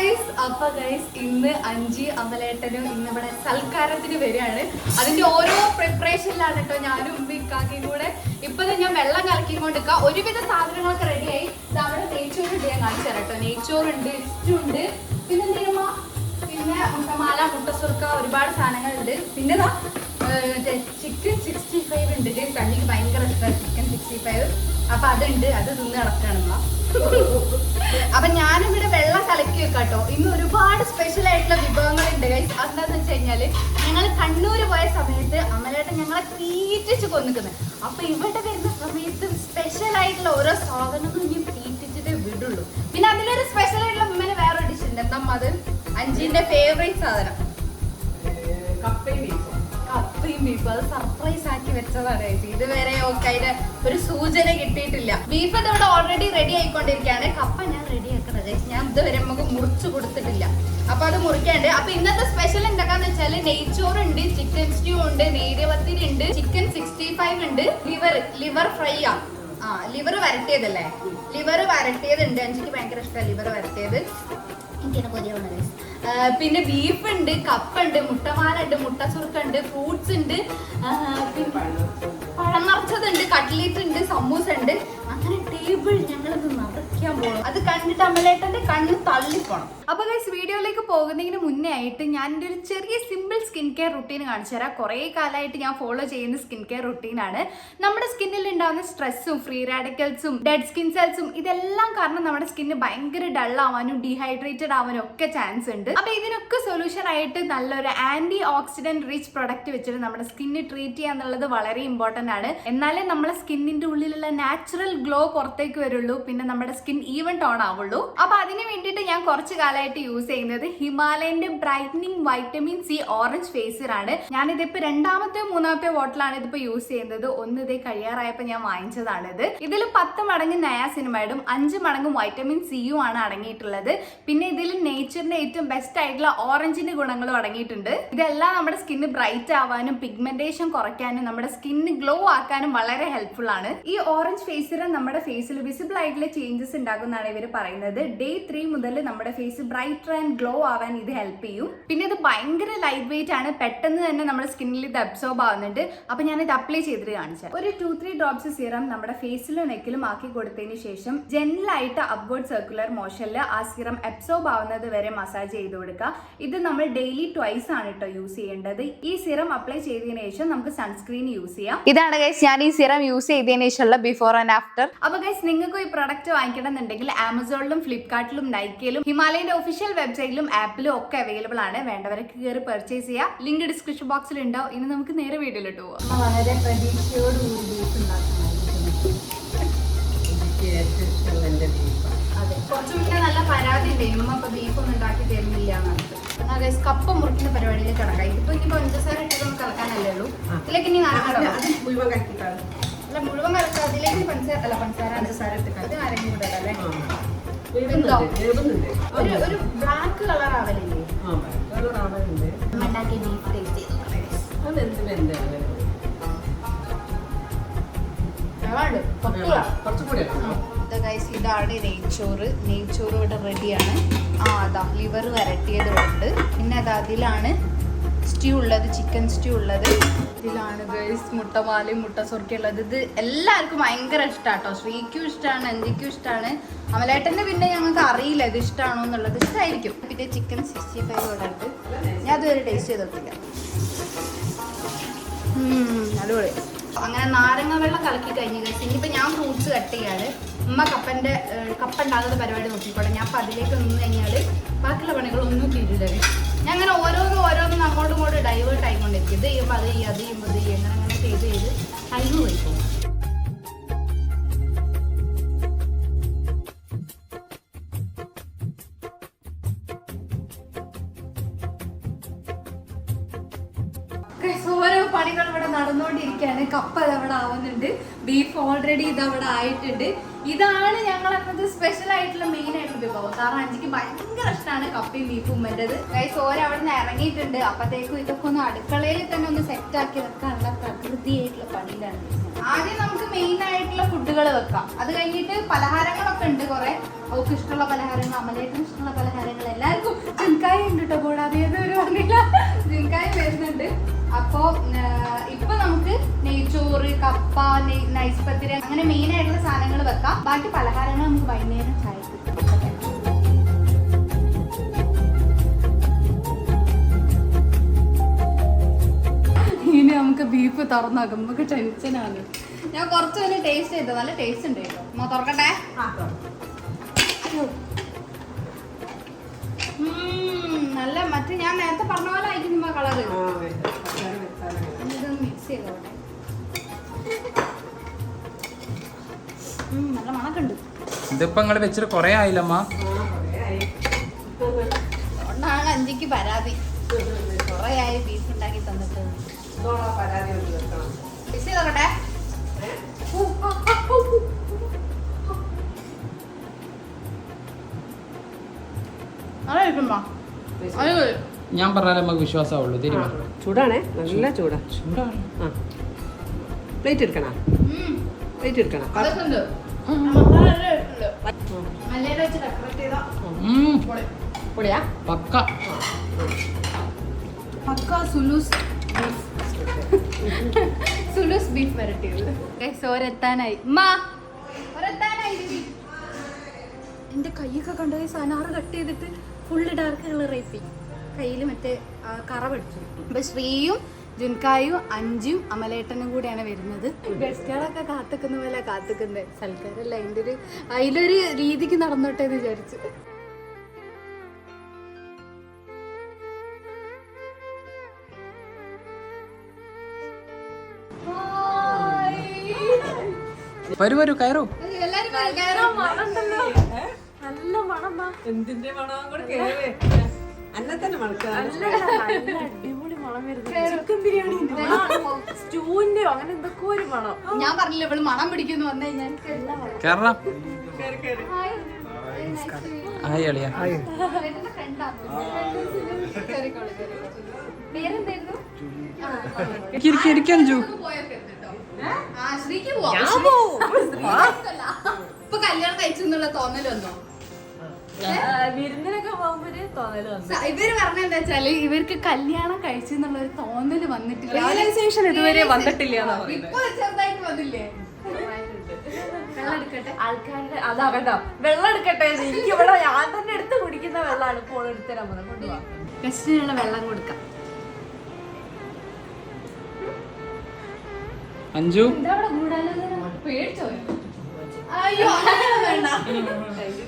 Guys ഇന്ന് അഞ്ചി അമലേട്ടനും ഇന്ന് ഇവിടെ സൽക്കാരത്തിന് വരികയാണ്. അതിന്റെ ഓരോ പ്രിപ്പറേഷനിലാണ് കേട്ടോ ഞാനും ഉമ്മിക്കാക്കിയും കൂടെ. ഇപ്പൊ ഞാൻ വെള്ളം കലക്കിക്കൊണ്ടിരിക്കുക. ഒരുവിധ സാധനങ്ങളൊക്കെ റെഡിയായി. അവിടെ നെയ്ച്ചോറുണ്ട്, ഞാൻ കാണിച്ചു തരാം കേട്ടോ. നെയ്ച്ചോറുണ്ട്, ഇഷ്ടമുണ്ട്, പിന്നെ എന്തെയ്യുമ്പോ പിന്നെ മുട്ടമാല, മുട്ടസുർക്ക, ഒരുപാട് സാധനങ്ങളുണ്ട്. പിന്നെ ചിക്കൻ 65 ഉണ്ട്. കണ്ണിക്ക് ഭയങ്കര ഇഷ്ടമാണ് ചിക്കൻ 65. അപ്പൊ അതുണ്ട്, അത് തിന്ന് നടക്കുകയാണെന്ന. അപ്പൊ ഞാനിവിടെ വെള്ളം കലക്കി വെക്കാട്ടോ. ഇന്ന് ഒരുപാട് സ്പെഷ്യൽ ആയിട്ടുള്ള വിഭവങ്ങളുണ്ട് ഗൈസ്. അതെന്താന്ന് വെച്ച് കഴിഞ്ഞാല് ഞങ്ങൾ കണ്ണൂര് പോയ സമയത്ത് അമലേട്ടൻ ഞങ്ങളെ തീറ്റിച്ച് കൊന്നിക്കുന്നത്. അപ്പൊ ഇവിടെ വരുന്ന സമയത്ത് സ്പെഷ്യൽ ആയിട്ടുള്ള ഓരോ സാധനങ്ങളും ഞാൻ തീറ്റിച്ചിട്ടേ വിടുള്ളൂ. പിന്നെ അതിലൊരു സ്പെഷ്യൽ ആയിട്ടുള്ള ഉമ്മന് വേറെ ഡിഷ് ഉണ്ട്. എന്താ അത്? അഞ്ചിന്റെ ഫേവറേറ്റ് സാധനം കപ്പയും ബീഫ്. അത് സർപ്രൈസ് ആക്കി വെച്ചതാണ്. ഇതുവരെ ഓക്കെ അതിന്റെ ഒരു സൂചന കിട്ടിയിട്ടില്ല. ബീഫ് ഇവിടെ ഓൾറെഡി റെഡി ആയിക്കൊണ്ടിരിക്കുകയാണ്. കപ്പ ഞാൻ റെഡി ആക്കണത്, ഞാൻ ഇതുവരെ നമുക്ക് മുറിച്ചു കൊടുത്തിട്ടില്ല. അപ്പൊ അത് മുറിക്കാണ്ട്. അപ്പൊ ഇന്നത്തെ സ്പെഷ്യൽ എന്താക്കാന്ന് വെച്ചാല് നെയ്ച്ചോറുണ്ട്, ചിക്കൻ സ്റ്റ്യൂ ഉണ്ട്, നേരിയവത്തിരി ഉണ്ട്, ചിക്കൻ 65 ഉണ്ട്, ലിവർ ഫ്രൈ ലിവർ വരട്ടിയതല്ലേ, ലിവർ വരട്ടിയതുണ്ട്. എനിക്ക് ഭയങ്കര ഇഷ്ടമാണ് ലിവർ വരട്ടിയത്. എനിക്കിനെ കൊതിയാണ്. പിന്നെ ബീഫ് ഉണ്ട്, കപ്പ ഉണ്ട്, മുട്ടമാല ഉണ്ട്, മുട്ടസുർക്ക ഉണ്ട്, ഫ്രൂട്ട്സ് ഉണ്ട്, പഴം നിറച്ചതുണ്ട്, കട്ട്ലേറ്റ് ഉണ്ട്, സമൂസ ഉണ്ട്. അങ്ങനെ ടേബിൾ ഞങ്ങളത് നിറയ്ക്കാൻ പോകണം. അത് കണ്ടിട്ട് അമലേട്ടന്റെ കണ്ണ് തള്ളിപ്പോണം. അപ്പൊ ഗൈസ് വീഡിയോയിലേക്ക് പോകുന്നതിന് മുന്നേ ആയിട്ട് ഞാൻ എൻ്റെ ഒരു ചെറിയ സിമ്പിൾ സ്കിൻ കെയർ റുട്ടീൻ കാണിച്ചു തരാം. കുറേ കാലമായിട്ട് ഞാൻ ഫോളോ ചെയ്യുന്ന സ്കിൻ കെയർ റുട്ടീനാണ്. നമ്മുടെ സ്കിന്നിൽ ഉണ്ടാകുന്ന സ്ട്രെസ്സും ഫ്രീ റാഡിക്കൽസും ഡെഡ് സ്കിൻ സെൽസും ഇതെല്ലാം കാരണം നമ്മുടെ സ്കിന്ന് ഭയങ്കര ഡൾ ആവാനും ഡീഹൈഡ്രേറ്റഡ് ആവാനും ഒക്കെ ചാൻസ് ഉണ്ട്. അപ്പൊ ഇതിനൊക്കെ സൊല്യൂഷൻ ആയിട്ട് നല്ലൊരു ആന്റി ഓക്സിഡന്റ് റിച്ച് പ്രൊഡക്റ്റ് വെച്ചിട്ട് നമ്മുടെ സ്കിന്ന് ട്രീറ്റ് ചെയ്യുക എന്നുള്ളത് വളരെ ഇമ്പോർട്ടന്റ് ആണ്. എന്നാലേ നമ്മുടെ സ്കിന്നിന്റെ ഉള്ളിലുള്ള നാച്ചുറൽ ഗ്ലോ പുറത്തേക്ക് വരുള്ളൂ. പിന്നെ നമ്മുടെ സ്കിൻ ഈവൻ ടോൺ ആവുള്ളൂ. അപ്പൊ അതിന് വേണ്ടിയിട്ട് ഞാൻ കുറച്ച് കാലമായിട്ട് യൂസ് ചെയ്യുന്നത് ഹിമാലയന്റെ ബ്രൈറ്റനിങ് വൈറ്റമിൻ സി ഓറഞ്ച് ഫേസർ ആണ്. ഞാനിതിപ്പോ രണ്ടാമത്തെയോ മൂന്നാമത്തെയോ ബോട്ടിലാണ് ഇതിപ്പോ യൂസ് ചെയ്യുന്നത്. ഒന്ന് ഇതേ കഴിയാറായപ്പോ ഞാൻ വാങ്ങിച്ചതാണിത്. ഇതിൽ 10 മടങ്ങ് നയാസിനമൈഡും 5 മടങ്ങ് വൈറ്റമിൻ സിയും ആണ് അടങ്ങിയിട്ടുള്ളത്. പിന്നെ ഇതിൽ നേച്ചറിന്റെ ഏറ്റവും ബെസ്റ്റ് ആയിട്ടുള്ള ഓറഞ്ചിന്റെ ഗുണങ്ങളും അടങ്ങിയിട്ടുണ്ട്. ഇതെല്ലാം നമ്മുടെ സ്കിന്ന് ബ്രൈറ്റ് ആവാനും പിഗ്മെന്റേഷൻ കുറയ്ക്കാനും നമ്മുടെ സ്കിന്ന് ഗ്ലോ ആക്കാനും വളരെ ഹെൽപ്ഫുൾ ആണ്. ഈ ഓറഞ്ച് ഫേസർ നമ്മുടെ ഫേസിൽ വിസിബിൾ ആയിട്ടുള്ള ചേഞ്ചസ് ഉണ്ടാകുന്നതാണ് ഇവർ പറയുന്നത്. ഡേ 3 മുതൽ നമ്മുടെ ഫേസ് ബ്രൈറ്റർ ആൻഡ് ഗ്ലോ ആവാൻ ഇത് ഹെൽപ്പ് ചെയ്യും. പിന്നെ ഇത് ഭയങ്കര ലൈറ്റ് വെയിറ്റ് ആണ്, പെട്ടെന്ന് തന്നെ നമ്മുടെ സ്കിന്നിൽ ഇത് അബ്സോർബ് ആവുന്നുണ്ട്. അപ്പൊ ഞാൻ ഇത് അപ്ലൈ ചെയ്തിട്ട് കാണിച്ചാൽ ഒരു 2-3 ഡ്രോപ്സ് സീറം നമ്മുടെ ഫേസിലും നെക്കിലും ആക്കി കൊടുത്തതിന് ശേഷം ജെന്റലായിട്ട് അപ്വേർഡ് സർക്കുലർ മോഷനിൽ ആ സീറം അബ്സോർബ് ആവുന്നത് വരെ മസാജ് ചെയ്ത് കൊടുക്കുക. ഇത് നമ്മൾ ഡെയിലി ട്വൈസ് ആണ് കേട്ടോ യൂസ് ചെയ്യേണ്ടത്. ഈ സിറം അപ്ലൈ ചെയ്തതിനു ശേഷം നമുക്ക് സൺസ്ക്രീൻ യൂസ് ചെയ്യാം. ഇതാണ് ഗൈസ് ഞാൻ ഈ സിറം യൂസ് ചെയ്തതിനു ശേഷമുള്ള ബിഫോർ ആൻഡ് ആഫ്റ്റർ. അപ്പൊ ഗൈസ് നിങ്ങൾക്ക് ഈ പ്രൊഡക്റ്റ് വാങ്ങിക്കണം എന്നുണ്ടെങ്കിൽ ആമസോണിലും ഫ്ലിപ്കാർട്ടിലും നൈക്കയിലും ഹിമാലയന്റെ ഒഫീഷ്യൽ വെബ്സൈറ്റിലും ആപ്പിലും ഒക്കെ അവൈലബിൾ ആണ്. വേണ്ടവരൊക്കെ കയറി പർച്ചേസ് ചെയ്യാം. ലിങ്ക് ഡിസ്ക്രിപ്ഷൻ ബോക്സിൽ ഉണ്ടാവും. ഇനി നമുക്ക് നേരെ വീഡിയോയിലോട്ട് പോവാം. വളരെ പ്രതീക്ഷയോടുകൂടി ബീഫ് ഉണ്ടാക്കുന്നത്. അതെ, കുറച്ചു മുന്നേ നല്ല പരാതി ഉണ്ടായിരുന്നു, അപ്പൊ ബീഫ് ഒന്നും ഉണ്ടാക്കി തരുന്നില്ല എന്നൊക്കെ. ഗൈസ് കപ്പ മുറിക്കുന്ന പരിപാടിയിലേക്ക് കിടക്കാം. ഇതിപ്പോ ഇനി പഞ്ചസാര ഇട്ടൊന്നും കലക്കാനല്ലേ ഉള്ളൂ. ഇതിലേക്ക് ഇനി മുഴുവൻ കലക്കിട്ടാണ്. അല്ല മുഴുവൻ കലക്കാം. അതിലേക്ക് പഞ്ചസാര ഇട്ട് ഇത് നാരങ്ങ കൂടെ അല്ലേ. ഒരു ബ്ലാക്ക് കളർ ആവലില്ലേ ഉണ്ടാക്കിയ ബീഫ് ടേസ്റ്റ് ചെയ്തു. ഇതാണ് നെയ്ച്ചോറ്. നെയ്ച്ചോറ് ഇവിടെ റെഡിയാണ്. അതാ ലിവർ വരട്ടിയതുണ്ട്. പിന്നെ അതിലാണ് സ്റ്റ്യൂ ഉള്ളത്, ചിക്കൻ സ്റ്റ്യൂ ഉള്ളത്. ഇതിലാണ് ഗൈസ് മുട്ടമാലയും മുട്ടസുർക്കയും ഉള്ളത്. ഇത് എല്ലാവർക്കും ഭയങ്കര ഇഷ്ടമാട്ടോ. ശ്രീക്കും ഇഷ്ടമാണ്, അഞ്ചിക്കും ഇഷ്ടമാണ്. അമലേട്ടൻ്റെ പിന്നെ ഞങ്ങൾക്ക് അറിയില്ല ഇത് ഇഷ്ടമാണോ എന്നുള്ളത്. ഇഷ്ടമായിരിക്കും. പിന്നെ ചിക്കൻ 65 ഇവിടെ ഉണ്ട്. ഞാൻ അതുവരെ ടേസ്റ്റ് ചെയ്തിട്ടില്ല. അടിപൊളി. അങ്ങനെ നാരങ്ങ വെള്ളം കലക്കി കഴിഞ്ഞ് കഴിച്ച് ഇനിയിപ്പോൾ ഞാൻ ഫ്രൂട്ട്സ് കട്ട് ചെയ്യാണ്. ഉമ്മ കപ്പ ഉണ്ടാകുന്ന പരിപാടി നോക്കിക്കോട്ടെ. ഞാൻ അപ്പം അതിലേക്ക് നിന്ന് കഴിഞ്ഞാൽ ബാക്കിയുള്ള പണികളൊന്നും തീരില്ല. ഞാൻ അങ്ങനെ ഓരോന്നും അങ്ങോട്ടും ഇങ്ങോട്ട് ഡൈവേർട്ട് ആയിക്കൊണ്ടിരിക്കും. ഇത് ചെയ്യുമ്പോൾ അത് ചെയ്യും, അത് ചെയ്യുമ്പോൾ അത് ചെയ്യും, അങ്ങനെ ചെയ്ത് ടൈം പോയി പോകും. ഓരോ പണികൾ ഇവിടെ നടന്നുകൊണ്ടിരിക്കുകയാണ്. കപ്പ ഇതവിടെ ആവുന്നുണ്ട്, ബീഫ് ഓൾറെഡി ഇതവിടെ ആയിട്ടുണ്ട്. ഇതാണ് ഞങ്ങൾ അന്നത്തെ സ്പെഷ്യൽ ആയിട്ടുള്ള മെയിൻ ആയിട്ടുള്ള വിഭവം. കാരണം അഞ്ചിക്ക് ഭയങ്കര ഇഷ്ടമാണ് കപ്പയും ബീഫും ഉമ്മൻ്റെത്. ഗൈസ് ഓര് അവിടെ നിന്ന് ഇറങ്ങിയിട്ടുണ്ട്. അപ്പത്തേക്കും ഇതൊക്കെ ഒന്ന് അടുക്കളയിൽ തന്നെ ഒന്ന് സെറ്റ് ആക്കി വെക്കാനുള്ള പ്രകൃതിയായിട്ടുള്ള പണിയിലാണ്. ആദ്യം നമുക്ക് മെയിൻ ആയിട്ടുള്ള ഫുഡുകൾ വെക്കാം. അത് കഴിഞ്ഞിട്ട് പലഹാരങ്ങളൊക്കെ ഉണ്ട് കുറെ. അവർക്ക് ഇഷ്ടമുള്ള പലഹാരങ്ങൾ, അമലേറ്റിന് ഇഷ്ടമുള്ള പലഹാരങ്ങൾ, എല്ലാവർക്കും ജിൻകായ ഉണ്ട് കേട്ടോ. കൂടാതെ ഒരു പറഞ്ഞില്ല ജിൻകായ വരുന്നുണ്ട്. അപ്പോ ഇപ്പൊ നമുക്ക് നെയ്ച്ചോറ്, കപ്പ, നൈസ് പത്തിരി അങ്ങനെ മെയിൻ ആയിട്ടുള്ള സാധനങ്ങൾ വെക്കാം. ബാക്കി പലഹാരങ്ങൾ നമുക്ക് വൈകുന്നേരം ചായക്ക്. ഇനി നമുക്ക് ബീഫ് തുറന്നാക്കും. നമുക്ക് ടെൻഷനാണ്. ഞാൻ കുറച്ച് തന്നെ ടേസ്റ്റ് ചെയ്തത്. നല്ല ടേസ്റ്റ് ഉണ്ട് കേട്ടോ. അമ്മ തുറക്കട്ടെ. നല്ല മറ്റേ ഞാൻ നേരത്തെ പറഞ്ഞ പോലെ ആയിരിക്കും കളറ്. ഇതൊന്ന് മിക്സ് ചെയ്തോട്ടെ. നല്ല മണക്കുണ്ട്. ഇതിപ്പോ നിങ്ങള് വെച്ചിട്ട് കൊറേ ആയില്ലമ്മ. അതുകൊണ്ടാണ് അഞ്ചിക്ക് പരാതി. കൊറേ ആയി ബീഫ് ഉണ്ടാക്കി തന്നിട്ട്. മിക്സ് ചെയ്തോട്ടെ. ഞാൻ പറഞ്ഞാലേ നമുക്ക് വിശ്വാസമുള്ളൂ. ചൂടാണേ, നല്ല ചൂടാ. ചൂടാണ്. പ്ലേറ്റ് എടുക്കണ, പ്ലേറ്റ് എടുക്കണം. പൊളിയാ പക്ക പക്ക സുലൂസ് ബീഫ് വരട്ടിയത്. ഓരെത്താനായി. എന്റെ കൈയൊക്കെ കണ്ടു. സനാറ് കട്ട് ചെയ്തിട്ട് ഫുള്ള് ഡാർക്ക് കളർ ആയിപ്പോയി. കയ്യിൽ മറ്റേ കറ പിടിച്ചു. അപ്പൊ ശ്രീയും ജുൻകായും അഞ്ചും അമലേട്ടനും കൂടെയാണ് വരുന്നത്. ഗസ്റ്റുകളൊക്കെ കാത്തുക്കുന്ന പോലെ കാത്തുക്കുന്നത്. സൽക്കാരല്ല, അതിലൊരു രീതിക്ക് നടന്നോട്ടെ എന്ന് വിചാരിച്ചു. വരൂ കയറൂ. നല്ല മണം. എന്തിന്റെ മണം കൂടെ അന്നത്തന്നെ മണക്കാം. അടിപൊളി മണം വരുന്നത്. ചിക്കൻ ബിരിയാണി സ്റ്റൂവിന്റെയോ അങ്ങനെ എന്തൊക്കെ ഒരു മണം. ഞാൻ പറഞ്ഞില്ല ഇവള് മണം പിടിക്കുന്നു വന്നു കഴിഞ്ഞാൽ. ഇപ്പൊ കല്യാണം കഴിച്ചു എന്നുള്ള തോന്നൽ വന്നോ? വിരുന്നിനൊക്കെ പോകുമ്പോ തോന്നല് വന്നു. ഇവര് പറഞ്ഞ എന്താ വെച്ചാല് ഇവർക്ക് കല്യാണം കഴിച്ചു എന്നുള്ള ഒരു തോന്നല് വന്നിട്ടില്ല. റിയലൈസേഷൻ ഇതുവരെ വന്നിട്ടില്ല. ഇപ്പൊ ചെറുതായിട്ട് വന്നില്ലേ? വെള്ളം എടുക്കട്ടെ. ആൾക്കാരുടെ അതാ വേണ്ട, വെള്ളം എടുക്കട്ടെ. എനിക്ക് ഇവിടെ ഞാൻ തന്നെ എടുത്ത് കുടിക്കുന്ന വെള്ളമാണ് ഇപ്പോൾ എടുത്തരാൻ പോകുന്നത്. കൊണ്ടുപോകാം. ഗസ്റ്റിനുള്ള വെള്ളം കൊടുക്കാം. അഞ്ചു പേടിച്ചോ? അയ്യോ വേണ്ട.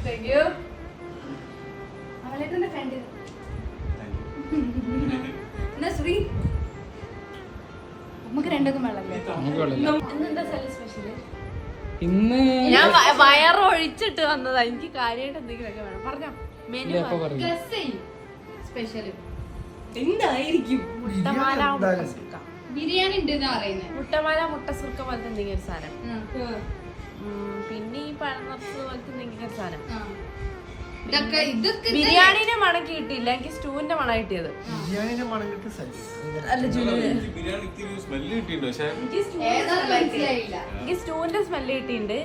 Thank you. അവളേട്ടന്റെ ഫ്രണ്ട് എന്നാ ശ്രീ നമുക്ക് രണ്ടും വെള്ളല്ലേ? ഇന്നെന്താ സ്പെഷ്യല്? ഇന്ന് ഞാൻ വയറൊഴിച്ചിട്ട് വന്നതാ. എനിക്ക് കാര്യമായിട്ട് എന്തെങ്കിലുമൊക്കെ വേണം. പറഞ്ഞോ മെനു സ്പെഷ്യല് എന്തായിരിക്കും? മുട്ടമാല ബിരിയാണി ഉണ്ട് പറയുന്നത്. മുട്ടമാല മുട്ട സുർക്ക പോലത്തെ എന്തെങ്കിലും ഒരു സാധനം. പിന്നെ ഈ പഴനർസ് പോലത്തെ എന്തെങ്കിലും ഒരു സാധനം. ബിരിയാണിന്റെ മണം കിട്ടിയില്ല, എനിക്ക് സ്റ്റൂവിന്റെ മണം കിട്ടിയത്. അല്ല എനിക്ക് സ്റ്റൂവിന്റെ സ്മെല്ല് കിട്ടിയിട്ടുണ്ട്.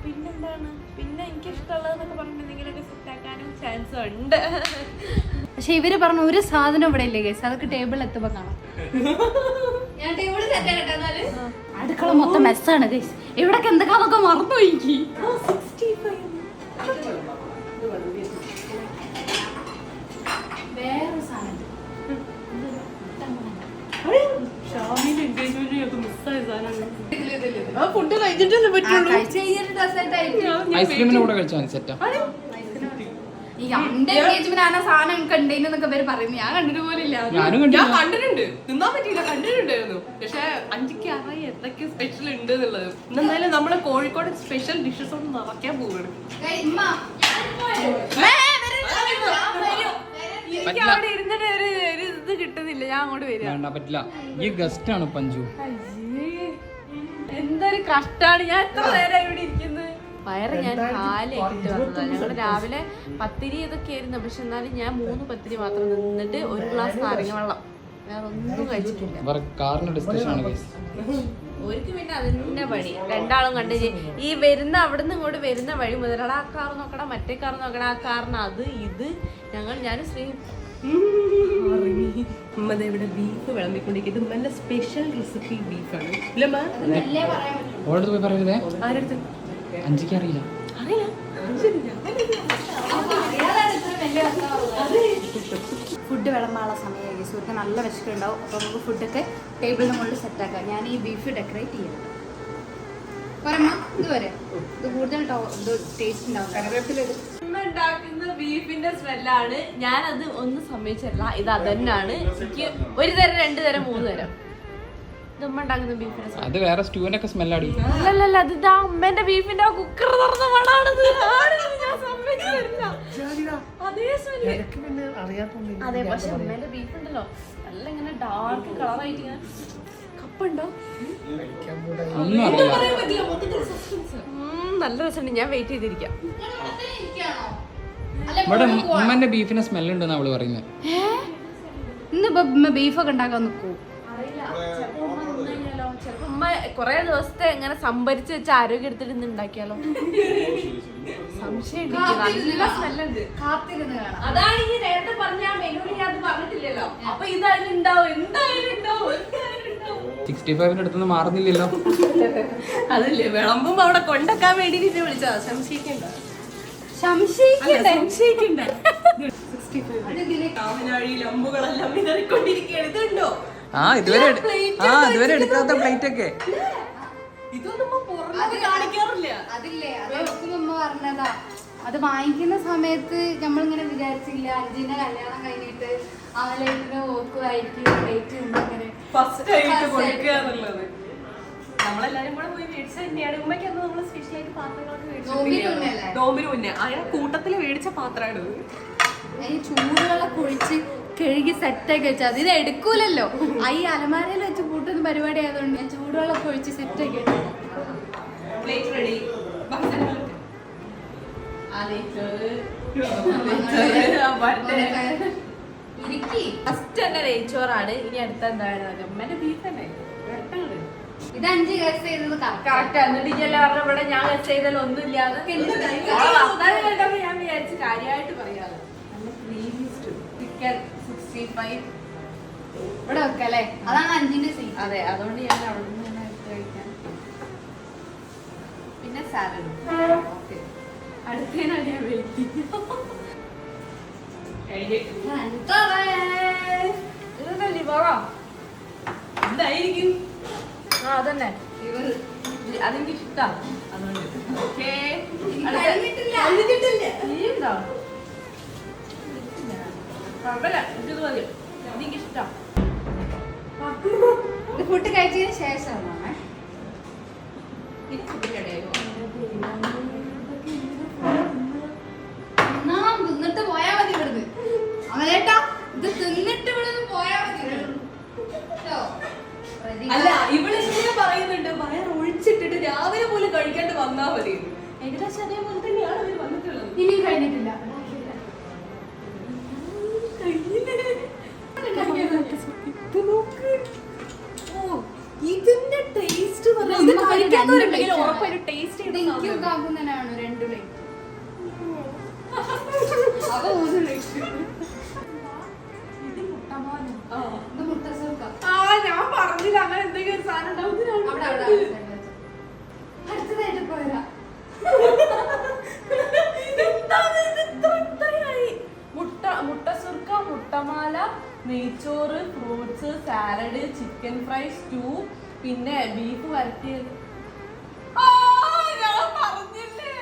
പിന്നെന്താണ് പിന്നെ എനിക്ക് ഇഷ്ടമുള്ളതെന്നൊക്കെ പറഞ്ഞിട്ട് എന്തെങ്കിലുമൊക്കെ സെറ്റ് ആക്കാനും ചാൻസ് ഉണ്ട്. പക്ഷെ ഇവര് പറഞ്ഞ ഒരു സാധനം ഇവിടെ ഇല്ലേ ഗൈസ്, അതൊക്കെ ടേബിളിൽ എത്തുമ്പോ കാണാം. ഞാൻ ടേബിൾ സെറ്റ് ആക്കട്ടെ. അടുക്കള മൊത്തം മെസ്സാണ് ഗൈസ്. ഇവിടൊക്കെ എന്തൊക്കെ മറന്നു പോയി. വേറെ സാധനം ഫുഡ് കഴിച്ചിട്ടല്ലേ പറ്റുള്ളൂ. ഐസ്ക്രീമിന്റെ കൂടെ കഴിച്ചാൽ സെറ്റാ. ഈ എന്റെ എൻഗേജ്മെന്റ് ആണ് സാധനം കണ്ടെന്നൊക്കെ പേര് പറയുന്നു. ഞാൻ കണ്ടിട്ട് പോലില്ല. ഞാൻ കണ്ടിട്ടുണ്ട്, തിന്നാൻ പറ്റിയില്ല, കണ്ടിട്ടുണ്ടായിരുന്നു. പക്ഷെ അഞ്ചിക്ക് അറിയാം എന്തൊക്കെ സ്പെഷ്യൽ ഉണ്ട് എന്നുള്ളത്. എന്തായാലും നമ്മള് കോഴിക്കോട് സ്പെഷ്യൽ ഡിഷസ് ഒന്ന് നിറയ്ക്കാൻ പോവുകയാണ്. എനിക്ക് അവിടെ ഇരുന്നിട്ട് ഒരു ഇത് കിട്ടുന്നില്ല. ഞാൻ അങ്ങോട്ട് വരിക. പറ്റില്ല. ഈ ഗസ്റ്റ് ആണ് പഞ്ചു. എന്തൊരു കഷ്ടാണ്. ഞാൻ എത്ര നേരം ഇവിടെ ഇരിക്കുന്നത്. വയറ് ഞാൻ കാലിട്ട് വന്നതാണ്. ഞങ്ങള് രാവിലെ പത്തിരി ഇതൊക്കെ ആയിരുന്നു. പക്ഷെ എന്നാലും ഞാൻ 3 പത്തിരി മാത്രം നിന്നിട്ട് 1 ഗ്ലാസ് നാരങ്ങ വെള്ളം, വേറെ ഒന്നും കഴിച്ചിട്ടില്ല. കാറിന്റെ ഡിസ്കഷൻ ആണ് guys. ഒരിക്കലും പിന്നെ അതിന്റെ പണി രണ്ടാളും കണ്ട് ഈ വരുന്ന അവിടുന്ന് ഇങ്ങോട്ട് വരുന്ന വഴി മുതലാണ് ആ കാർ നോക്കണം, മറ്റേ കാർ നോക്കണം, ആ കാറിന് അത് ഇത്. ഞാനും ശ്രീ ഉമ്മ ഇവിടെ ബീഫ് വിളമ്പിക്കൊണ്ടിരിക്കുന്നത്. ഉമ്മന്റെ സ്പെഷ്യൽ റെസിപ്പി ബീഫാണ് ഇല്ലമ്മ? ഓളോട് പോയി പറയരുതേ, ആരടുത്ത് അഞ്ചിക്ക് അറിയില്ല. അറിയില്ല. ഫുഡ് വിളമ്പാനുള്ള സമയമായി. സുഹൃത്ത് നല്ല വിശക്കുണ്ടാവും. അപ്പോൾ നമുക്ക് ഫുഡൊക്കെ ടേബിളിന് മുകളിൽ സെറ്റാക്കാം. ഞാൻ ഈ ബീഫ് ഡെക്കറേറ്റ് ചെയ്യാം. പറമ്മ ഇത് വരെ ഇത് കൂടുതൽ ടേസ്റ്റ് ഉണ്ടാവും. കറിവേപ്പില ഉണ്ടാക്കുന്ന ബീഫിന്റെ സ്മെല്ലാണ്. ഞാനത് ഒന്നും സമ്മതിച്ചില്ല. ഇത് അതന്നാണ്. എനിക്ക് 1 തരം 2 തരം 3 തരം ഇതുമ്മ ഉണ്ടാക്കുന്ന ബീഫിന്റെ സ്മെൽ. അത് വേറെ സ്റ്റൂവിന്റെ ഒക്കെ സ്മെല്ലാടി. അല്ലല്ല, അത് ഇതാ അമ്മേന്റെ ബീഫിന്റെ കുക്കർ തുറന്ന മണാണത്. ഞാൻ സമ്മതിച്ചില്ല. അതേ സ്മെല്ല്. അതെ, പക്ഷെ അമ്മേന്റെ ബീഫ് ഉണ്ടല്ലോ നല്ല ഇങ്ങനെ ഡാർക്ക് കളറായിട്ട് ഇങ്ങനെ കപ്പുണ്ടോ ഒന്നും അറിയില്ല. നല്ല രസമുണ്ട്. ഞാൻ വെയിറ്റ് ചെയ്തിരിക്കാം. ഇവിടെ ഉമ്മന്റെ ബീഫിന്റെ സ്മെല്ല് ഉണ്ടെന്ന് അവള് പറയുന്നത്. ഇന്ന് ബീഫൊക്കെ ഉണ്ടാക്കാൻ നിൽക്കൂ. ചിലപ്പോ ഉമ്മ കൊറേ ദിവസത്തെ എങ്ങനെ സംഭരിച്ച് വെച്ച് ആരോഗ്യം എടുത്തിട്ട് ഇന്ന് ഉണ്ടാക്കിയാലോ സംശയം. നല്ല സ്മെല്ലുണ്ട്. കാത്തിരുന്ന് കാണാം. അതാണ് ഈ നേരത്തെ പറഞ്ഞ ആ മെനുവിൽ ഞാൻ അത് പറഞ്ഞിട്ടില്ലല്ലോ. അപ്പൊ ഇതായാലും ഉണ്ടാവും, എന്തായാലും ഉണ്ടാവും. 65-ന്റെ അടുത്തൊന്നും മാറുന്നില്ലല്ലോ. അതല്ലേ വിളമ്പുമ്പോ അവിടെ കൊണ്ടാക്കാൻ വേണ്ടിട്ട് വിളിച്ചതാ. സംശയിക്കണ്ട. സംശയിക്കണ്ടേ? കാവിനാഴിയിൽ അമ്പുകളെല്ലാം വിതറിക്കൊണ്ടിരിക്കുകയാണ്. ഇതുണ്ടോ? ഇതുവരെ എടുക്കാത്ത പ്ലേറ്റ് ഒക്കെ. ഇതൊന്നും പുറമെ കാണിക്കാറില്ല. അതില്ലേ, അതൊക്കെ ഉമ്മ പറഞ്ഞതാ. അത് വാങ്ങിക്കുന്ന സമയത്ത് നമ്മളിങ്ങനെ വിചാരിച്ചില്ല അഞ്ചിന്റെ കല്യാണം കഴിഞ്ഞിട്ട് അവലേറ്റിന് ഓക്കുമായിരിക്കും പ്ലേറ്റ് ഇങ്ങനെ ഫസ്റ്റ് ആയിട്ട് കൊടുക്കുക എന്നുള്ളത്. നമ്മളെല്ലാരും കൂടെ പോയി മേടിച്ച തന്നെയാണ്. ഉമ്മയ്ക്ക് അന്ന് നമ്മള് സ്പെഷ്യൽ ആയിട്ട് പാത്രങ്ങളൊക്കെ മേടിച്ചു. നോമ്പിന് മുന്നേ അയാൾ കൂട്ടത്തില് മേടിച്ച പാത്രമാണ്. ഈ ചൂടുവെള്ളം കുഴിച്ച് കഴുകി സെറ്റാക്കി വെച്ചാൽ അത് ഇത് എടുക്കൂലല്ലോ. ഈ അലമാരയിൽ വെച്ച് കൂട്ടുന്ന പരിപാടി ആയതുകൊണ്ട് ഞാൻ ചൂടുവെള്ളം കുഴിച്ച് സെറ്റാക്കി വെച്ചത്. Plate ready. ഫസ്റ്റ് എന്റെ നെയ്ച്ചോറാണ്. ഇനി അടുത്ത എന്താണ് അമ്മേന്റെ ബീഫ് തന്നെ. ഇത് 5 ഗസ് ചെയ്തത് കറക്റ്റ്. എന്നിട്ട് ഇതെല്ലാം പറഞ്ഞ ഇവിടെ ഞാൻ വെച്ച് ചെയ്താൽ ഒന്നും ഇല്ലാതെ കണ്ടപ്പോ ഞാൻ വിചാരിച്ചു കാര്യമായിട്ട് പറയാതെ നല്ല ക്രീമിസ്റ്റ് ചിക്കൻ 65 ഇവിടെ വെക്കല്ലേ. അതാണ് 5ന്റെ സീറ്റ്. അതെ, അതുകൊണ്ട് ഞാൻ അവിടെ നിന്ന് തന്നെ എടുത്ത് കഴിക്കാൻ. പിന്നെ സാലഡ്. ഓക്കെ, അടുത്തതിനാണ് ഞാൻ വെയിറ്റ്. ഇതല്ലേ ലിവറോ? എന്തായിരിക്കും? ആ അതന്നെ, അതെനിക്ക് ഇഷ്ടം. അതുകൊണ്ട് ഓക്കേ. നീയുണ്ടോ? കുഴപ്പമില്ല, എനിക്കിത് മതി. എനിക്ക് ഇഷ്ടം. ഇത് ഫുഡ് കഴിച്ചതിന് ശേഷമാണ് തിന്നിട്ട് പോയാ മതി ഇവിടുന്ന്. അവലേട്ടാ ഇത് തിന്നിട്ട് ഇവിടുന്ന് പോയാ മതി. അല്ല, ഇവിടെ ഇങ്ങനെ പറയുന്നുണ്ട് വയർ ഒഴിച്ചിട്ടിട്ട് രാവിലെ പോലും കഴിക്കാണ്ട് വന്നാ മതി. ഏകദേശം അതേപോലെ തന്നെയാണ് അവർ വന്നിട്ടുള്ളത്. ഇനിയും കഴിഞ്ഞിട്ടില്ല. ഇതിന്റെ ടേസ്റ്റ് ഉറപ്പൊരു ടേസ്റ്റ് എനിക്കും കാക്കും തന്നെയാണ് 2 പ്ലേറ്റ്. അത് 3 പ്ലേറ്റ്. ഇത് മുട്ട സൂക്ക. ഞാൻ പറഞ്ഞില്ല അങ്ങനെ എന്തെങ്കിലും ഒരു സാധനം അവിടെ അവിടെ അടുത്തതായിട്ട് പോരാ. മുട്ട സുർക്ക, മുട്ടമാല, നെയ്ച്ചോറ്, fruits, salad, chicken fry, stew, പിന്നെ ബീഫ് വരട്ടിയത്. ഞാൻ പറഞ്ഞില്ലേ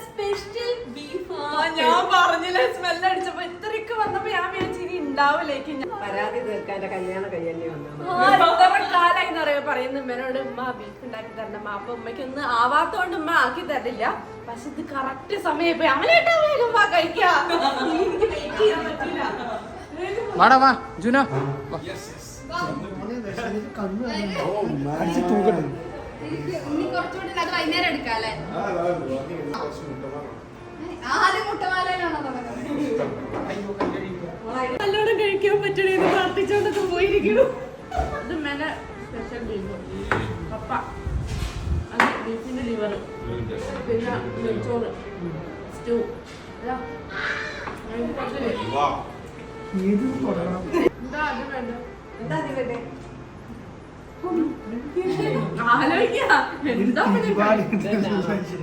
സ്പെഷ്യൽ ബീഫ്. ഞാൻ പറഞ്ഞില്ലേ സ്മെല്ല് അടിച്ചപ്പോ ഇത്രയൊക്കെ വന്നപ്പോ ഞാൻ വിചാരിച്ചു ഇനി ഉണ്ടാവില്ലേക്ക്. പരാതി തീർക്കാൻ കല്യാണം കഴിഞ്ഞേ വന്നു. കാലായി പറയുന്ന ഉമ്മനോട് ഉമ്മ ബീഫ് ഉണ്ടാക്കി തരണം. അപ്പൊ ഉമ്മയ്ക്ക് ഒന്നും ആവാത്തോണ്ട് ഉമ്മ ആക്കി തരില്ല. പക്ഷെ ഇത് കറക്റ്റ് സമയം പോയി അമലേട്ടാ വേഗം കഴിക്കാം. വാടാ വാ ജുന. ഇനി കുറച്ചുകൂടി അത് വൈകുന്നേരം എടുക്കാം അല്ലേ? ആദ്യം മുട്ടമാലയിലാണോ തുടങ്ങുന്നത്? നല്ലോണം കഴിക്കാൻ പറ്റണേന്ന് പ്രാർത്ഥിച്ചോണ്ടൊക്കെ പോയിരിക്കുന്നു. ഇത് മെന സ്പെഷ്യൽ ബീഫ് പപ്പ, അത് ബീഫിന്റെ ലിവർ, പിന്നെ നെയ്ച്ചോറ്, സ്റ്റൂ. എന്താ അത് വേണ്ട? എന്താ അതിലെ ആലോചിക്കാ എന്താ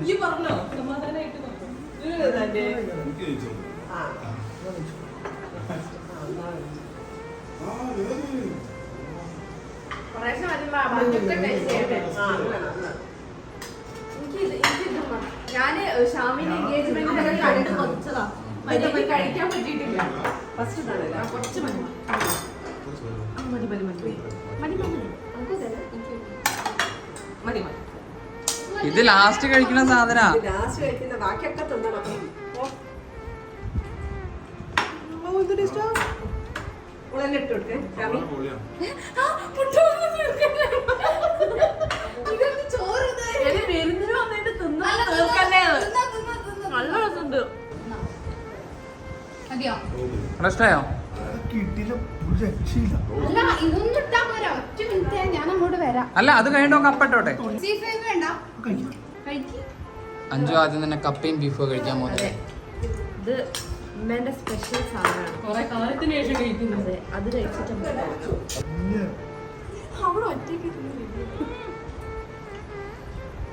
ഈ പറഞ്ഞോ സമാധാനമായിട്ട് കുറേശ്ശെ മതി, ബാക്കിയൊക്കെ taste ചെയ്യട്ടെ. ഞാന് ഷാമിന്റെ എൻഗേജ്മെന്റിനൊക്കെ കണ്ടു കുറച്ചതാ, മര്യാദ കഴിക്കാൻ പറ്റിയിട്ടില്ല. ഫസ്റ്റ് ഇതാണല്ലേ? കുറച്ച് മതി. മതി മതി മതി മതി മതി മതി മതി. ഇത് ലാസ്റ്റ് കഴിക്കുന്ന സാധന. ലാസ്റ്റ് കഴിക്കുന്ന ബാക്കിയൊക്കെ തിന്നണം. ഉളന്നെ ഇട്ട് കൊടുക്കേ ഷാമി. ഇതൊന്ന് ചോറ് ഇതായി. വിരുന്നിന് വന്നിട്ട് തിന്നാ അല്ല, തീർക്കല്ലേ? തിന്നാ, തിന്നാ, തിന്നാ. നല്ല രസമുണ്ട്. മതിയോ? ഇഷ്ടായോ? അല്ല ഇതൊന്നും ഇട്ടാ പോരാ, ഒറ്റ മിനിറ്റ് ഞാൻ അങ്ങോട്ട് വരാം. അല്ല അത് കഴിഞ്ഞിട്ട് കപ്പട്ടോട്ടെ. C5 വേണ്ട? കഴിക്ക്. അഞ്ചു ആദ്യം തന്നെ കപ്പയും ബീഫും കഴിക്കാൻ പോകുന്നത്. ഇത് ഉമ്മേന്റെ സ്പെഷ്യൽ സാധനമാണ്. കുറെ കാലത്തിന് ശേഷം കഴിക്കുന്നത്. അതെ, അത് കഴിച്ചിട്ട് അവിടെ ഒറ്റയ്ക്ക്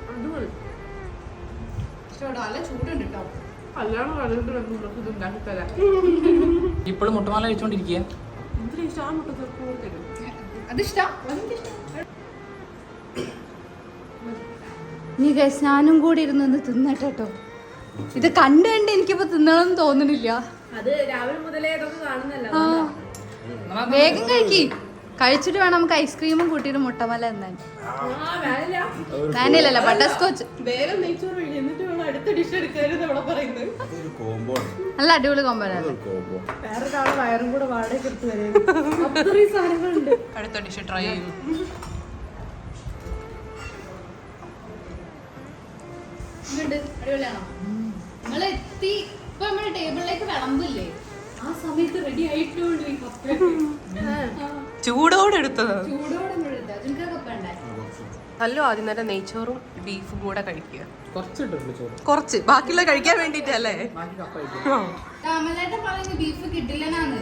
അടിപൊളി. ഇഷ്ടപ്പെട്ടോ? നല്ല ചൂടുണ്ട് കേട്ടോ. കല്യാണം കഴിഞ്ഞിട്ട് നമുക്ക് ഇത് ഉണ്ടാക്കി തരാം. ഇപ്പോഴും മുട്ടമാല കഴിച്ചോണ്ടിരിക്കുക. എന്തിനാ ഇഷ്ടം? ആ മുട്ട തീർക്കും. അതിഷ്ടം? നീ ഗൈസ് ഞാനും കൂടി ഇരുന്നൊന്ന് തിന്നട്ടോ. ഇത് കണ്ട് കണ്ട് എനിക്കിപ്പോ തിന്നണമെന്ന് തോന്നണില്ല. അത് രാവിലെ മുതലേ ഇതൊക്കെ കാണുന്നല്ലോ. ആ വേഗം കഴിക്കി. കഴിച്ചിട്ട് വേണം നമുക്ക് ഐസ്ക്രീമും കൂട്ടിയിട്ട് മുട്ടമല എന്നാൻ. വാനിലല്ല, ബട്ടർ സ്കോച്ച്. വേഗം നെയ്ച്ചോറ് കഴിയും, എന്നിട്ട് വേണം അടുത്ത ഡിഷ് എടുക്കരുത് ഇവിടെ പറയുന്നത്. നല്ല അടിപൊളി കോമ്പോണ്. വേറൊരാള് വയറും കൂടെ വാടകയ്ക്ക് എടുത്ത് വരും. അത്രയും സാധനങ്ങളുണ്ട്. അടുത്ത ഡിഷ് ട്രൈ ചെയ്യും. അടിപൊളിയാണോ? നിങ്ങൾ എത്തി ഇപ്പൊ നമ്മുടെ ടേബിളിലേക്ക് വിളമ്പില്ലേ? ആ സമയത്ത് റെഡി ആയിട്ടുള്ളൂ ഈ കപ്പ. ചൂടോടെ എടുത്തത്. ചൂടോടെ അതിനൊക്കെ കപ്പ ഉണ്ടായി. നല്ല ആദ്യം തന്നെ നെയ്ച്ചോറും ബീഫും കൂടെ കഴിക്കുക. കുറച്ചിട്ടുള്ളൂ ചോറ്. കുറച്ച് ബാക്കിയുള്ള കഴിക്കാൻ വേണ്ടിട്ടല്ലേ. ബാക്കി കപ്പ കഴിക്കും. കമലേട്ടൻ പറയുന്നത് ബീഫ് കിട്ടില്ലെന്നാണ്.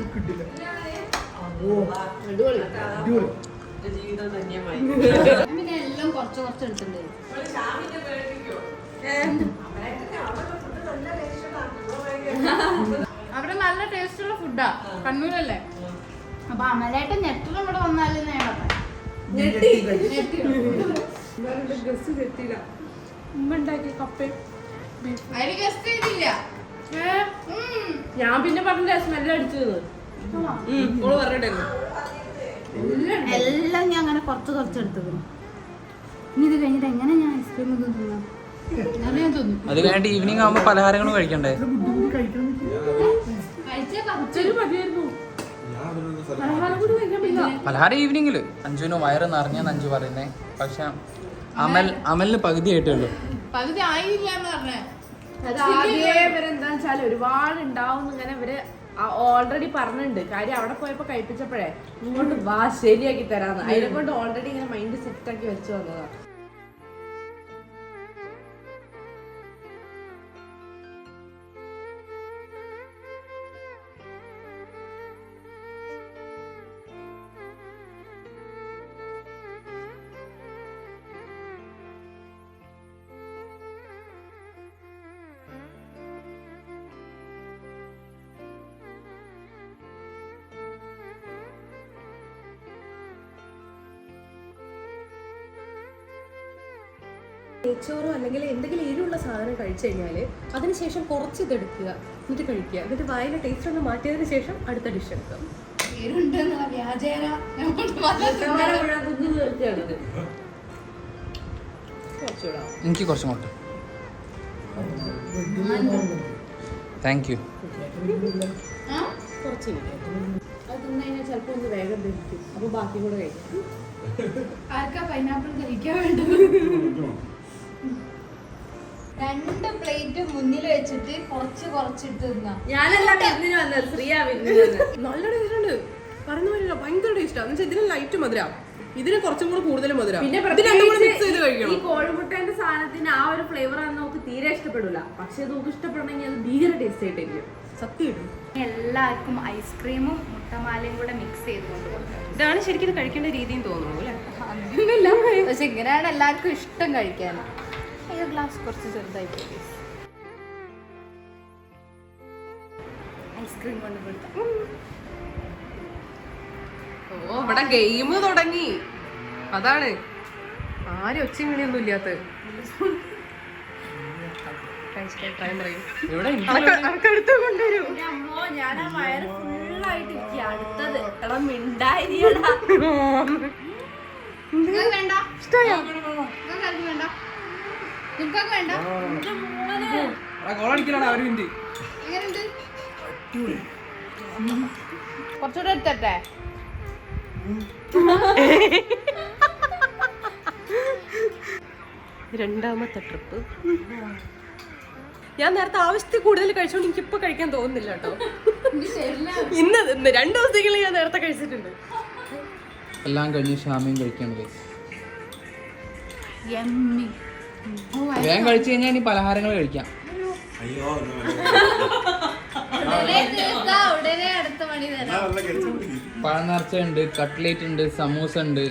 ജീവിതം ധന്യമായി. ഞാൻ പിന്നെ എല്ലാം കുറച്ച് കുറച്ച് എടുത്തിട്ടുണ്ട്. അവിടെ നല്ല ടേസ്റ്റുള്ള ഫുഡാ, കണ്ണൂരല്ലേ. അപ്പൊ അമലേട്ടൻ നെറ്റിലും ഇവിടെ വന്നാലും ഉമ്മ ഉണ്ടാക്കിയ കപ്പയും അതിന് ഗസ്റ്റ് ചെയ്തില്ല. ഞാൻ പിന്നെ പറഞ്ഞ സ്മെല്ല് അടിച്ചത്. പറഞ്ഞിട്ടായിരുന്നു. എല്ലാം ഞാൻ അങ്ങനെ കുറച്ച് കുറച്ച് എടുത്തു. ഇനി ഇത് കഴിഞ്ഞിട്ട് എങ്ങനെ ഞാൻ ഐസ്ക്രീം ഒന്നും തിന്നാം? ഞാൻ തിന്നു. അത് കഴിഞ്ഞിട്ട് ഈവനിങ് ആവുമ്പോ പലഹാരങ്ങളും കഴിക്കണ്ടേ? കഴിച്ചേ ഉച്ചയ്ക്ക് മതിയായിരുന്നു. പലഹാരം കൂടി കഴിക്കാൻ പറ്റില്ല. പലഹാരം ഈവനിങ്ങില്. അഞ്ജുവിന് വയറ് നിറഞ്ഞെന്ന് അഞ്ജു പറയുന്നേ. പക്ഷെ അമലിന് പകുതി ആയിട്ടേ ഉള്ളൂ. പകുതി ആയില്ല എന്ന് പറഞ്ഞേ. അത് ആദ്യമേ ഇവരെന്താന്ന് വെച്ചാൽ ഒരുപാട് ഉണ്ടാവും ഇങ്ങനെ ഇവര് ഓൾറെഡി പറഞ്ഞിട്ടുണ്ട്. കാര്യം അവിടെ പോയപ്പോ കഴിപ്പിച്ചപ്പോഴേ ഇങ്ങോട്ട് വാ ശരിയാക്കി തരാന്ന്. അതിനെ കൊണ്ട് ഓൾറെഡി ഇങ്ങനെ മൈൻഡ് സെറ്റ് ആക്കി വെച്ചു വന്നതാ. നെയ്ച്ചോറോ അല്ലെങ്കിൽ എന്തെങ്കിലും എരിവുള്ള സാധനം കഴിച്ചു കഴിഞ്ഞാൽ അതിനുശേഷം കുറച്ച് ഇതെടുക്കുക, എന്നിട്ട് കഴിക്കുക. എന്നിട്ട് വായിലെ ടേസ്റ്റ് ഒന്ന് മാറ്റിയതിന് ശേഷം അടുത്ത ഡിഷ് എടുക്കുക. പേരുണ്ടെന്നുള്ള വ്യാജേന എനിക്ക് കുറച്ച് മുട്ട. Thank you. കുറച്ച് അത് തിന്നു കഴിഞ്ഞാൽ ചിലപ്പോൾ ഒന്ന് വേഗം ദഹിക്കും. അപ്പൊ ബാക്കി കൂടെ കഴിക്കും. ആർക്കാ പൈനാപ്പിൾ കഴിക്കാൻ വേണ്ടത്? 2 പ്ലേറ്റ് മുന്നിൽ വെച്ചിട്ട് കുറച്ചിട്ട് തിന്നാ. ഞാനെല്ലാം വിരുന്നിന് വന്നത്, ശ്രീയാ വിരുന്നിന് വന്നത്. നല്ല ടേസ്റ്റ് ഉണ്ട്. പറയുന്ന പോലെ ഭയങ്കര ടേസ്റ്റാണ്. എന്ന് വെച്ചാൽ ഇതിന് ലൈറ്റ് മധുര, ഇതിന് കുറച്ചും കൂടെ കൂടുതൽ മധുര. പിന്നെ മിക്സ് ചെയ്ത് ഈ കഴിക്കണം. കോഴിമുട്ടേന്റെ സാധനത്തിന് ആ ഒരു ഫ്ലേവർ ആണ് നമുക്ക് തീരെ ഇഷ്ടപ്പെടില്ല. പക്ഷെ ഇത് നമുക്ക് ഇഷ്ടപ്പെടണമെങ്കിൽ അത് ഭീകര ടേസ്റ്റ് ആയിട്ടായിരിക്കും. സത്യം. എല്ലാവർക്കും ഐസ്ക്രീമും മുട്ടമാലയും കൂടെ മിക്സ് ചെയ്ത് കൊണ്ടുപോകും. ഇതാണ് ശരിക്കും ഇത് കഴിക്കേണ്ട രീതിയും തോന്നുന്നു അല്ലേ? അങ്ങനെയൊന്നുമില്ല, പക്ഷെ ഇങ്ങനെയാണ് എല്ലാവർക്കും ഇഷ്ടം കഴിക്കാൻ. ഈ ഗ്ലാസ് കുറച്ച് ചെറുതായി പോയി. ഐസ്ക്രീം കൊണ്ട് കൊടുത്ത ഓ ഇവിടെ ഗെയിം തുടങ്ങി. അതാണ് ആരും ഒച്ചയും വിളിയൊന്നും ഇല്ലാത്ത. ഇവിടെ അടുത്ത് കൊണ്ടുവരും. അമ്മോ, ഞാൻ ആ വയറ് ഫുള്ളായിട്ട് ഇരിക്കുക. അടുത്തത് എടാ മിണ്ടായിരിക്കടാ. വേണ്ട, ഇഷ്ടമായോ? വേണ്ട, നിങ്ങൾക്കൊക്കെ വേണ്ട. ഗോളടിക്കലാണ് ഒരു മിനിറ്റ്. എങ്ങനെയുണ്ട്? കുറച്ചുകൂടെ എടുത്തട്ടെ. രണ്ടാമത്തെ ട്രിപ്പ്. ഞാൻ നേരത്തെ ആവശ്യത്തിൽ കൂടുതൽ കഴിച്ചോണ്ട് എനിക്ക് ഇപ്പൊ കഴിക്കാൻ തോന്നുന്നില്ല കേട്ടോ. ഇന്ന് 2 ദിവസത്തേക്കുള്ള ഞാൻ നേരത്തെ കഴിച്ചിട്ടുണ്ട്. എല്ലാം കഴിഞ്ഞ് ഷാമിയും കഴിക്കാണ്. Yummy. വേഗം കഴിച്ചു കഴിഞ്ഞാൽ ഇനി പലഹാരങ്ങൾ കഴിക്കാം. ഉടനെ അടുത്ത മണി തരാം. പഴം നിറച്ച ഉണ്ട്, കട്ട്ലേറ്റ് ഉണ്ട്, സമൂസ ഉണ്ട്,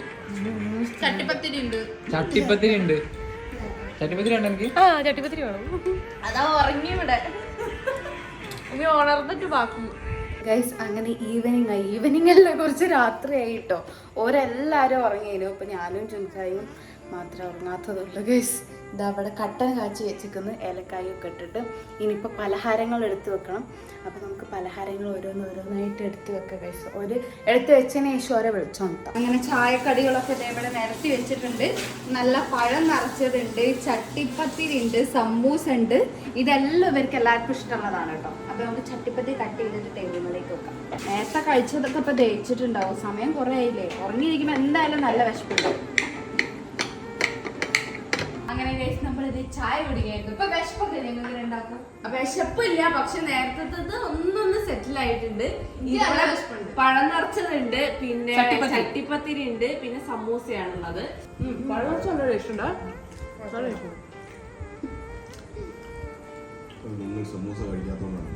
ചട്ടിപ്പത്തിരി ഉണ്ട്. ചട്ടിപ്പത്തിരി ഉണ്ട്. ചട്ടിപ്പത്തിരി ഉണ്ട് എനിക്ക്. ആ ചട്ടിപ്പത്തിരി വേണം. അതാ ഉറങ്ങി ഇവിടെ. ഇനി ഉണർന്നിട്ട് ബാക്കി. ഗൈസ്, അങ്ങനെ ഈവനിങ് അല്ല, കുറച്ച് രാത്രിയായി കേട്ടോ. ഓരെല്ലാരും ഉറങ്ങിയിരുന്നു. അപ്പൊ ഞാനും ചുൻകായും മാത്രമേ ഉറങ്ങാത്തതുള്ളൂ. ഗൈസ്, ഇതാ അവിടെ കട്ടൻ കാച്ചി വെച്ചിരിക്കുന്നു, ഏലക്കായൊക്കെ ഇട്ടിട്ട്. ഇനിയിപ്പോൾ പലഹാരങ്ങൾ എടുത്തു വെക്കണം. അപ്പോൾ നമുക്ക് പലഹാരങ്ങൾ ഓരോന്നായിട്ട് എടുത്തു വെക്കാം ഗൈസ്. എടുത്ത് വെച്ചതിന് ശേഷം ഓരോ വിളിച്ചോണ്ടാം. അങ്ങനെ ചായക്കടികളൊക്കെ ഇവിടെ നിരത്തി വെച്ചിട്ടുണ്ട്. നല്ല പഴം നിറച്ചതുണ്ട്, ചട്ടിപ്പത്തിരി ഉണ്ട്, സമൂസ ഉണ്ട്. ഇതെല്ലാം ഇവർക്ക് എല്ലാവർക്കും ഇഷ്ടമുള്ളതാണ് കേട്ടോ. അപ്പോൾ നമുക്ക് ചട്ടിപ്പത്തിരി കട്ട് ചെയ്തിട്ട് ടേബിളിലേക്ക് വെക്കാം. നേരത്തെ കഴിച്ചതൊക്കെ ഇപ്പോൾ ദഹിച്ചിട്ടുണ്ടാവും. സമയം കുറേ ആയില്ലേ. ഉറങ്ങിയിരിക്കുമ്പോൾ എന്തായാലും നല്ല വിശപ്പുണ്ടാവും. അങ്ങനെ ഗൈസ്, നമ്മളിത് ചായ കുടിക്കായിരുന്നു. ഇപ്പൊ വിശപ്പൊക്കെ ഞങ്ങൾക്ക് ഉണ്ടാക്കും. വിശപ്പില്ല, പക്ഷെ നേരത്തെ ഒന്നൊന്ന് സെറ്റിൽ ആയിട്ടുണ്ട്. നല്ല വിശപ്പുണ്ട്. പഴം നിറച്ചതുണ്ട്, പിന്നെ ചട്ടിപ്പത്തിരി. ചട്ടിപ്പത്തിരി ഉണ്ട്, പിന്നെ സമൂസയാണുള്ളത്. പഴം നിറച്ച നല്ല ടേസ്റ്റ് ഉണ്ട്. നല്ല ടേസ്റ്റ് ഉണ്ട്. നിങ്ങൾ സമൂസ കഴിക്കാത്തതുകൊണ്ടാണ്.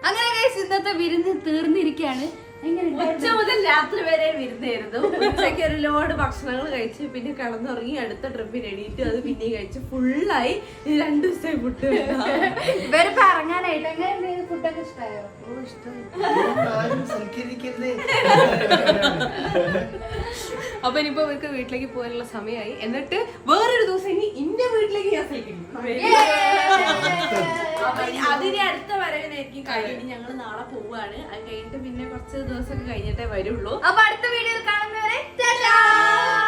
അങ്ങനെ ഗൈസ്, ഇന്നത്തെ വിരുന്ന് തീർന്നിരിക്കുകയാണ്. ഉച്ച മുതൽ രാത്രി വരെ വിരുന്നായിരുന്നു. ഉച്ചയ്ക്ക് ഒരു ലോഡ് ഭക്ഷണങ്ങൾ കഴിച്ച് പിന്നെ കിടന്നുറങ്ങി. അടുത്ത ട്രിപ്പിന് എണീറ്റ് അത് പിന്നെ കഴിച്ച് ഫുള്ളായി. 2 ദിവസമായി ഫുഡ്. ഇവരിപ്പോ ഇറങ്ങാനായിട്ട് എങ്ങനെ ഫുഡൊക്കെ ഇഷ്ടമായോ? അപ്പൊ ഇനിയിപ്പോ ഇവർക്ക് വീട്ടിലേക്ക് പോകാനുള്ള സമയമായി. എന്നിട്ട് വേറൊരു ദിവസം ഇനി ഇന്റെ വീട്ടിലേക്ക് ഞാൻ സഹിക്കുന്നു. അതിന് അടുത്ത വരവിനായിരിക്കും കഴിഞ്ഞിട്ട് ഞങ്ങൾ നാളെ പോവാണ്. അത് കഴിഞ്ഞിട്ട് പിന്നെ കുറച്ച് ദിവസമൊക്കെ കഴിഞ്ഞിട്ടേ വരുള്ളൂ. അപ്പൊ അടുത്ത വീഡിയോയിൽ കാണുന്നവരെ